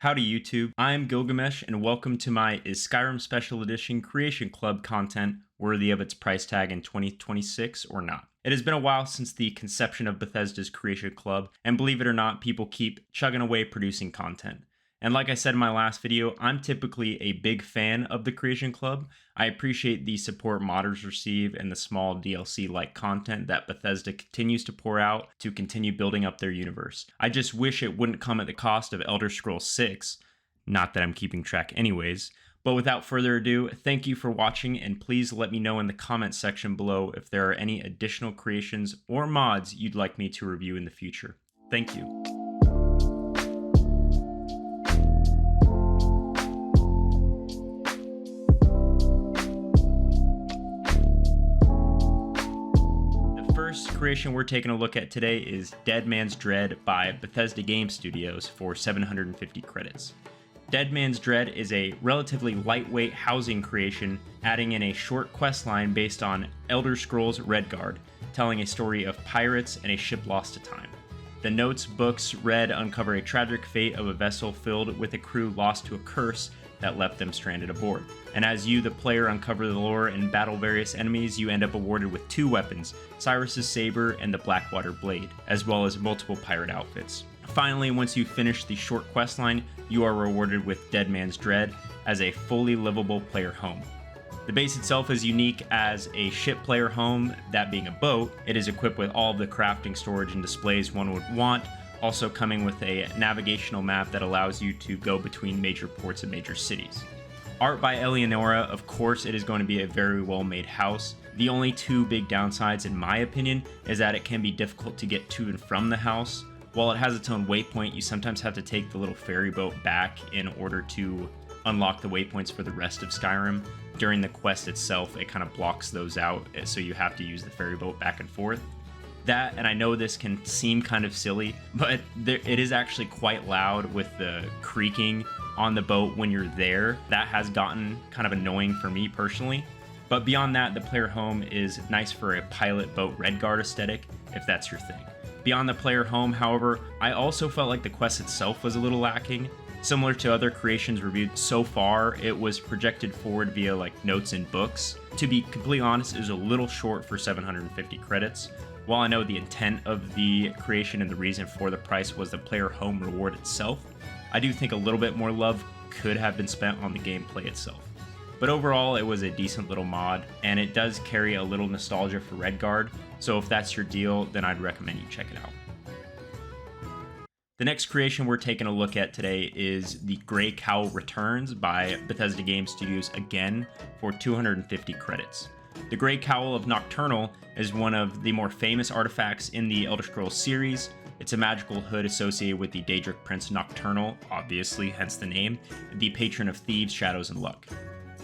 Howdy YouTube, I'm Gilgamesh and welcome to my Is Skyrim Special Edition Creation Club content worthy of its price tag in 2026 or not. It has been a while since the conception of Bethesda's Creation Club, and believe it or not, people keep chugging away producing content. And like I said in my last video, I'm typically a big fan of the Creation Club. I appreciate the support modders receive and the small DLC-like content that Bethesda continues to pour out to continue building up their universe. I just wish it wouldn't come at the cost of Elder Scrolls 6, not that I'm keeping track anyways. But without further ado, thank you for watching, and please let me know in the comments section below if there are any additional creations or mods you'd like me to review in the future. Thank you. First creation we're taking a look at today is Dead Man's Dread by Bethesda Game Studios for 750 credits. Dead Man's Dread is a relatively lightweight housing creation, adding in a short quest line based on Elder Scrolls Redguard, telling a story of pirates and a ship lost to time. The notes books read uncover a tragic fate of a vessel filled with a crew lost to a curse that left them stranded aboard. And as you, the player, uncover the lore and battle various enemies, you end up awarded with two weapons, Cyrus's Saber and the Blackwater Blade, as well as multiple pirate outfits. Finally, once you finish the short questline, you are rewarded with Dead Man's Dread as a fully livable player home. The base itself is unique as a ship player home, that being a boat. It is equipped with all of the crafting, storage, and displays one would want, also coming with a navigational map that allows you to go between major ports and major cities. Art by Eleonora, of course it is going to be a very well made house. The only two big downsides in my opinion is that it can be difficult to get to and from the house. While it has its own waypoint, you sometimes have to take the little ferry boat back in order to unlock the waypoints for the rest of Skyrim. During the quest itself, it kind of blocks those out, so you have to use the ferry boat back and forth. That, and I know this can seem kind of silly, but it is actually quite loud with the creaking on the boat when you're there. That has gotten kind of annoying for me personally. But beyond that, the player home is nice for a pilot boat Redguard aesthetic, if that's your thing. Beyond the player home, however, I also felt like the quest itself was a little lacking. Similar to other creations reviewed so far, it was projected forward via like notes and books. To be completely honest, it was a little short for 750 credits. While I know the intent of the creation and the reason for the price was the player home reward itself, I do think a little bit more love could have been spent on the gameplay itself. But overall, it was a decent little mod, and it does carry a little nostalgia for Redguard, so if that's your deal, then I'd recommend you check it out. The next creation we're taking a look at today is The Grey Cowl Returns by Bethesda Game Studios again for 250 credits. The Grey Cowl of Nocturnal is one of the more famous artifacts in the Elder Scrolls series. It's a magical hood associated with the Daedric Prince Nocturnal, obviously, hence the name, the patron of thieves, shadows, and luck.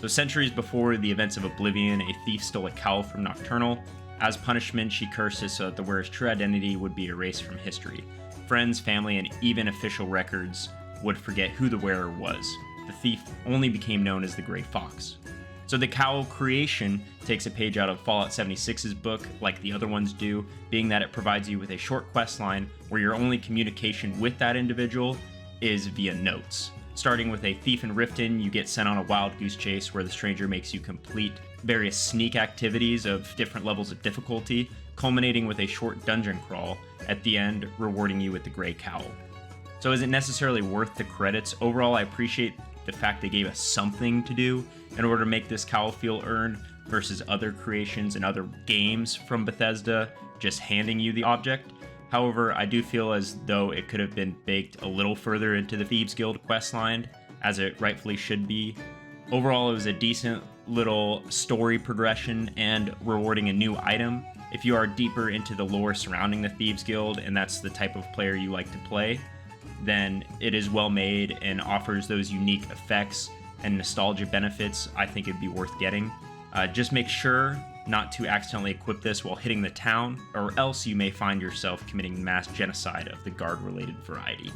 So centuries before the events of Oblivion, a thief stole a cowl from Nocturnal. As punishment, she cursed it so that the wearer's true identity would be erased from history. Friends, family, and even official records would forget who the wearer was. The thief only became known as the Grey Fox. So the cowl creation takes a page out of Fallout 76's book, like the other ones do, being that it provides you with a short quest line where your only communication with that individual is via notes. Starting with a thief in Riften, you get sent on a wild goose chase where the stranger makes you complete various sneak activities of different levels of difficulty, culminating with a short dungeon crawl at the end, rewarding you with the Grey Cowl. So is it necessarily worth the credits? Overall, I appreciate the fact they gave us something to do in order to make this cowl feel earned versus other creations and other games from Bethesda just handing you the object. However, I do feel as though it could have been baked a little further into the Thieves Guild questline, as it rightfully should be. Overall, it was a decent little story progression and rewarding a new item. If you are deeper into the lore surrounding the Thieves Guild and that's the type of player you like to play, then it is well made and offers those unique effects and nostalgia benefits. I think it'd be worth getting. Just make sure not to accidentally equip this while hitting the town, or else you may find yourself committing mass genocide of the guard-related variety.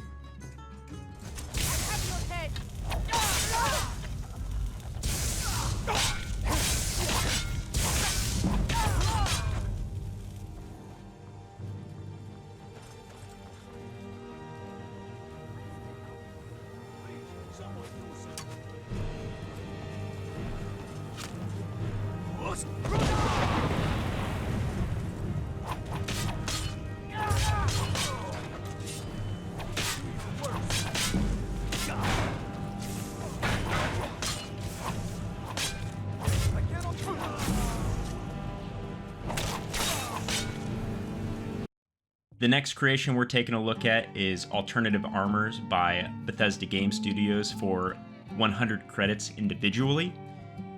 The next creation we're taking a look at is Alternative Armors by Bethesda Game Studios for 100 credits individually.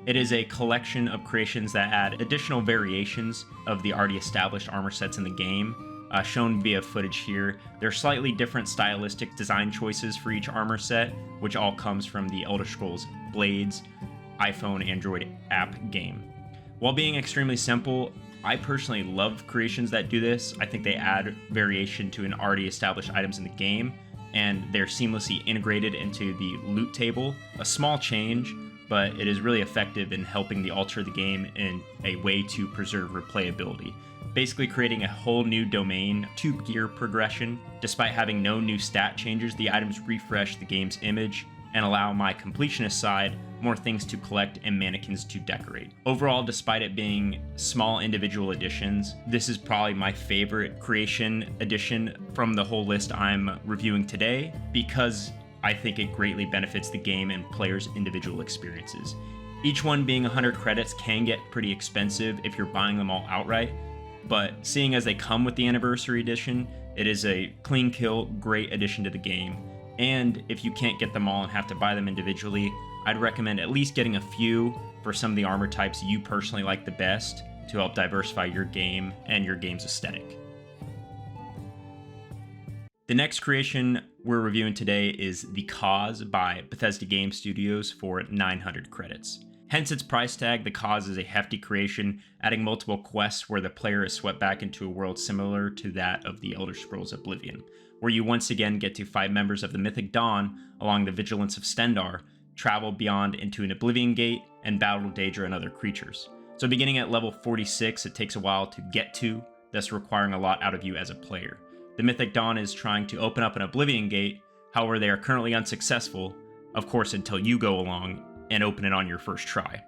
It is a collection of creations that add additional variations of the already established armor sets in the game, shown via footage here. There are slightly different stylistic design choices for each armor set, which all comes from the Elder Scrolls Blades iPhone Android app game. While being extremely simple, I personally love creations that do this. I think they add variation to an already established items in the game, and they're seamlessly integrated into the loot table. A small change, but it is really effective in helping the alter the game in a way to preserve replayability. Basically creating a whole new domain to gear progression. Despite having no new stat changes, the items refresh the game's image and allow my completionist side more things to collect and mannequins to decorate. Overall, despite it being small individual additions, this is probably my favorite creation addition from the whole list I'm reviewing today, because I think it greatly benefits the game and players' individual experiences. Each one being 100 credits can get pretty expensive if you're buying them all outright, but seeing as they come with the Anniversary Edition, it is a clean kill, great addition to the game. And if you can't get them all and have to buy them individually, I'd recommend at least getting a few for some of the armor types you personally like the best to help diversify your game and your game's aesthetic. The next creation we're reviewing today is The Cause by Bethesda Game Studios for 900 credits. Hence its price tag, The Cause is a hefty creation, adding multiple quests where the player is swept back into a world similar to that of the Elder Scrolls Oblivion, where you once again get to fight members of the Mythic Dawn along the Vigilance of Stendarr, travel beyond into an Oblivion Gate, and battle Daedra and other creatures. So beginning at level 46, it takes a while to get to, thus requiring a lot out of you as a player. The Mythic Dawn is trying to open up an Oblivion Gate, however they are currently unsuccessful, of course until you go along and open it on your first try.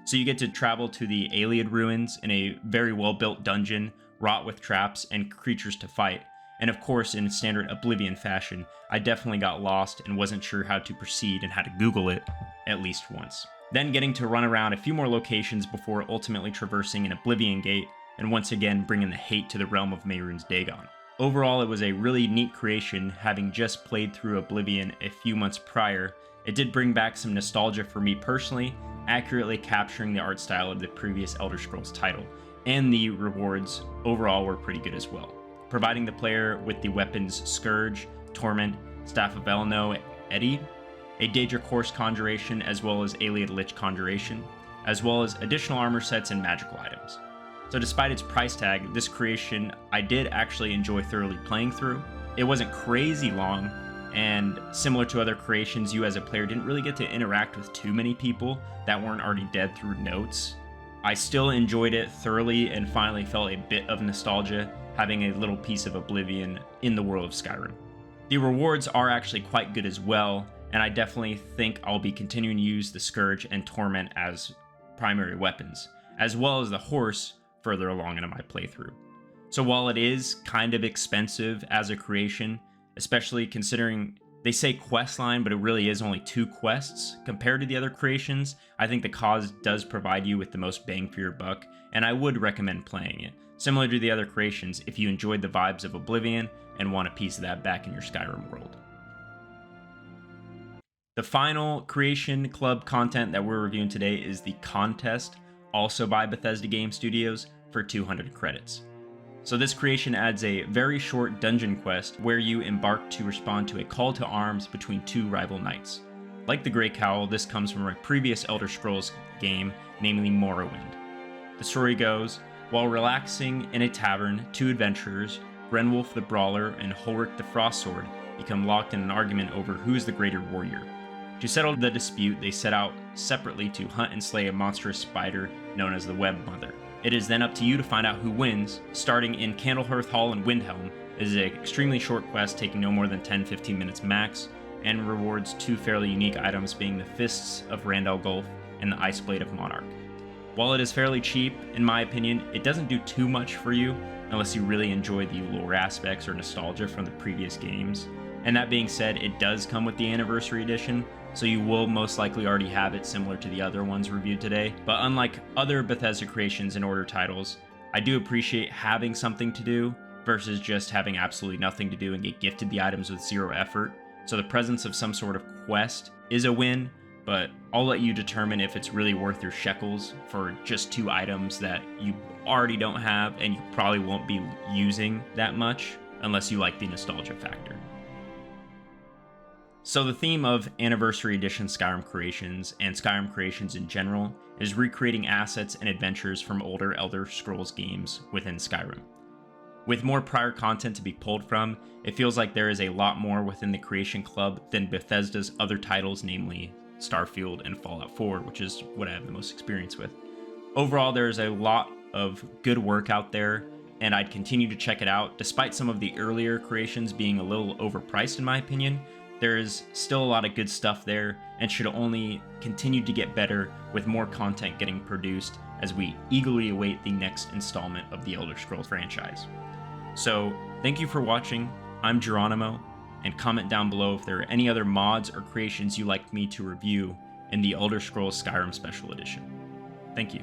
So you get to travel to the Ayleid ruins in a very well-built dungeon, wrought with traps and creatures to fight. And of course, in standard Oblivion fashion, I definitely got lost and wasn't sure how to proceed and had to Google it at least once. Then getting to run around a few more locations before ultimately traversing an Oblivion Gate, and once again bringing the hate to the realm of Mehrunes Dagon. Overall, it was a really neat creation. Having just played through Oblivion a few months prior, it did bring back some nostalgia for me personally, accurately capturing the art style of the previous Elder Scrolls title, and the rewards overall were pretty good as well, providing the player with the weapons Scourge, Torment, Staff of Elno, Eddie, a Daedra Course Conjuration, as well as Ayleid Lich Conjuration, as well as additional armor sets and magical items. So despite its price tag, this creation I did actually enjoy thoroughly playing through. It wasn't crazy long, and similar to other creations, you as a player didn't really get to interact with too many people that weren't already dead through notes. I still enjoyed it thoroughly and finally felt a bit of nostalgia having a little piece of Oblivion in the world of Skyrim. The rewards are actually quite good as well, and I definitely think I'll be continuing to use the Scourge and Torment as primary weapons, as well as the horse further along into my playthrough. So while it is kind of expensive as a creation, especially considering they say quest line, but it really is only 2 quests compared to the other creations, I think the Cause does provide you with the most bang for your buck, and I would recommend playing it. Similar to the other creations, if you enjoyed the vibes of Oblivion and want a piece of that back in your Skyrim world. The final Creation Club content that we're reviewing today is the Contest, also by Bethesda Game Studios, for 200 credits. So this creation adds a very short dungeon quest where you embark to respond to a call to arms between 2 rival knights. Like the Grey Cowl, this comes from a previous Elder Scrolls game, namely Morrowind. The story goes, while relaxing in a tavern, 2 adventurers, Grenwolf the Brawler and Holric the Frostsword, become locked in an argument over who's the greater warrior. To settle the dispute, they set out separately to hunt and slay a monstrous spider known as the Web Mother. It is then up to you to find out who wins. Starting in Candlehearth Hall in Windhelm, it is an extremely short quest taking no more than 10-15 minutes max, and rewards 2 fairly unique items being the Fists of Randall Gulf and the Ice Blade of Monarch. While it is fairly cheap, in my opinion, it doesn't do too much for you unless you really enjoy the lore aspects or nostalgia from the previous games. And that being said, it does come with the Anniversary Edition, so you will most likely already have it similar to the other ones reviewed today. But unlike other Bethesda Creations and Order titles, I do appreciate having something to do versus just having absolutely nothing to do and get gifted the items with zero effort. So the presence of some sort of quest is a win, but I'll let you determine if it's really worth your shekels for just 2 items that you already don't have and you probably won't be using that much unless you like the nostalgia factor. So the theme of Anniversary Edition Skyrim Creations and Skyrim Creations in general is recreating assets and adventures from older Elder Scrolls games within Skyrim. With more prior content to be pulled from, it feels like there is a lot more within the Creation Club than Bethesda's other titles, namely Starfield and Fallout 4, which is what I have the most experience with. Overall, there's a lot of good work out there, and I'd continue to check it out. Despite some of the earlier creations being a little overpriced in my opinion, there is still a lot of good stuff there and should only continue to get better with more content getting produced as we eagerly await the next installment of the Elder Scrolls franchise. So, thank you for watching. I'm Geronimo, and comment down below if there are any other mods or creations you'd like me to review in the Elder Scrolls Skyrim Special Edition. Thank you.